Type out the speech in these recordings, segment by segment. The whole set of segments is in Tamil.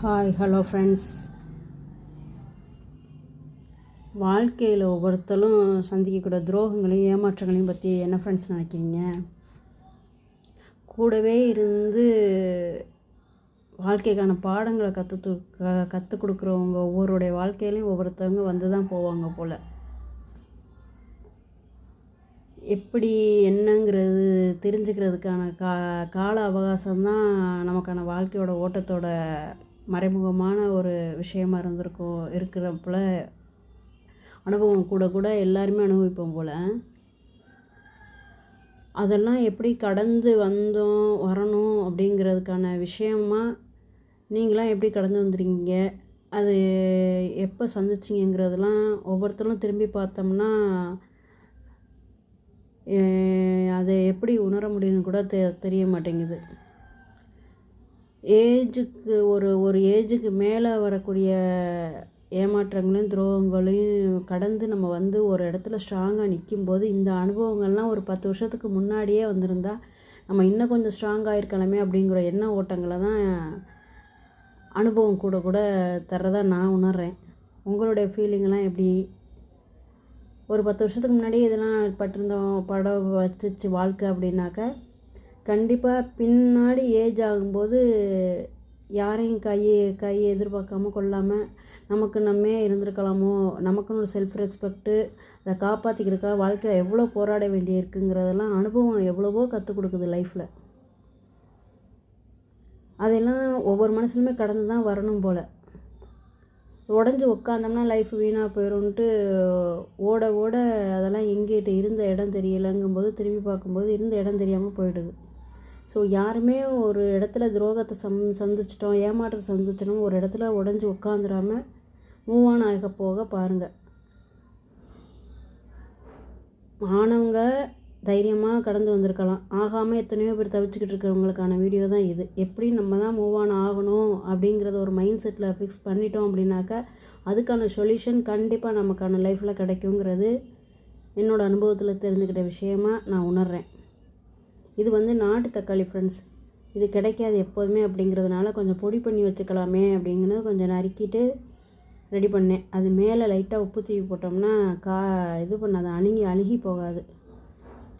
Hi hello friends. வாழ்க்கையில் ஒவ்வொருத்தரும் சந்திக்கக்கூடிய துரோகங்களையும் ஏமாற்றங்களையும் பற்றி என்ன ஃப்ரெண்ட்ஸ் நினைக்கிறீங்க? கூடவே இருந்து வாழ்க்கைக்கான பாடங்களை கற்றுக் கொடுக்குறவங்க ஒவ்வொருடைய வாழ்க்கையிலையும் ஒவ்வொருத்தவங்க வந்து தான் போவாங்க போல். எப்படி என்னங்கிறது தெரிஞ்சுக்கிறதுக்கான கால அவகாசம்தான் நமக்கான வாழ்க்கையோட ஓட்டத்தோட மறைமுகமான ஒரு விஷயமா இருக்கிறப்பல அனுபவம் கூட எல்லாருமே அனுபவிப்போம் போல். அதெல்லாம் எப்படி கடந்து வரணும் அப்படிங்கிறதுக்கான விஷயமா நீங்களாம் எப்படி கடந்து வந்துருக்கீங்க, அது எப்போ சந்திச்சிங்கிறதெல்லாம் ஒவ்வொருத்தரும் திரும்பி பார்த்தோம்னா அதை எப்படி உணர முடியும்னு கூட தெரிய மாட்டேங்குது. ஏஜுக்கு ஒரு ஏஜுக்கு மேலே வரக்கூடிய ஏமாற்றங்களையும் துரோகங்களையும் கடந்து நம்ம வந்து ஒரு இடத்துல ஸ்ட்ராங்காக நிற்கும்போது இந்த அனுபவங்கள்லாம் ஒரு 10 வருஷத்துக்கு முன்னாடியே வந்திருந்தா நம்ம இன்னும் கொஞ்சம் ஸ்ட்ராங்காக இருக்கலாமே அப்படிங்கிற எண்ண ஓட்டங்களை தான் அனுபவம் கூட தர்றதா நான் உணர்கிறேன். உங்களுடைய ஃபீலிங்கெல்லாம் எப்படி? ஒரு 10 வருஷத்துக்கு முன்னாடி இதெல்லாம் படம் வச்சிச்சு வாழ்க்கை அப்படின்னாக்க கண்டிப்பாக பின்னாடி ஏஜ் ஆகும்போது யாரையும் கையை எதிர்பார்க்காம கொள்ளாமல் நமக்கு நம்மே இருந்திருக்கலாமோ, நமக்குன்னு ஒரு செல்ஃப் ரெஸ்பெக்ட்டு அதை காப்பாற்றிக்கிறதுக்காக வாழ்க்கையில் எவ்வளோ போராட வேண்டியிருக்குங்கிறதெல்லாம் அனுபவம் எவ்வளவோ கற்றுக் கொடுக்குது லைஃப்பில். அதெல்லாம் ஒவ்வொரு மனுஷனுமே கடந்து தான் வரணும் போல். உடஞ்சி உட்காந்தோம்னா லைஃப் வீணாக போயிடும்ன்ட்டு ஓட அதெல்லாம் எங்கிட்ட இருந்த இடம் தெரியலைங்கும்போது திரும்பி பார்க்கும்போது இருந்த இடம் தெரியாமல் போயிடுது. ஸோ யாருமே ஒரு இடத்துல துரோகத்தை சந்திச்சிட்டோம், ஏமாற்றத்தை சந்திச்சிட்டோம், ஒரு இடத்துல உடஞ்சி உட்காந்துடாமல் மூவ் ஆன் ஆக போக பாருங்கள். ஆனவங்க தைரியமாக கடந்து வந்திருக்கலாம், ஆகாமல் எத்தனையோ பேர் தவிச்சுக்கிட்டு இருக்கிறவங்களுக்கான வீடியோ தான் இது. எப்படி நம்ம தான் மூவ் ஆன் ஆகணும் அப்படிங்கிறத ஒரு மைண்ட் செட்டில் ஃபிக்ஸ் பண்ணிட்டோம் அப்படின்னாக்கா அதுக்கான சொல்யூஷன் கண்டிப்பாக நமக்கான லைஃப்பில் கிடைக்குங்கிறது என்னோடய அனுபவத்தில் தெரிஞ்சுக்கிட்ட விஷயமாக நான் உணர்கிறேன். இது வந்து நாட்டு தக்காளி ஃப்ரெண்ட்ஸ், இது கிடைக்காது எப்போதுமே அப்படிங்கிறதுனால கொஞ்சம் பொடி பண்ணி வச்சுக்கலாமே அப்படிங்கிறது கொஞ்சம் நறுக்கிட்டு ரெடி பண்ணேன். அது மேலே லைட்டாக உப்பு தூவி போட்டோம்னா இது பண்ணாது, அழுகி போகாது.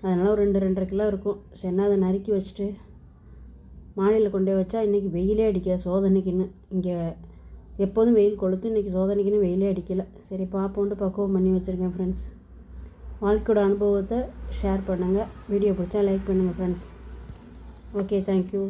அதனால் ஒரு 2-2.5 கிலோ இருக்கும். சரினா அதை நறுக்கி வச்சுட்டு மாடியில் கொண்டு போய் வச்சா இன்றைக்கி வெயிலே அடிக்காது சோதனைக்குன்னு. இங்கே எப்போதும் வெயில் கொளுத்து, இன்றைக்கி சோதனைக்குன்னு வெயிலே அடிக்கலை. சரி பார்ப்போன்ட்டு பக்குவம் பண்ணி வச்சுருக்கேன் ஃப்ரெண்ட்ஸ். வாழ்க்கையோட அனுபவத்தை ஷேர் பண்ணுங்கள். வீடியோ பிடிச்சா லைக் பண்ணுங்கள் ஃப்ரெண்ட்ஸ். Okay, thank you.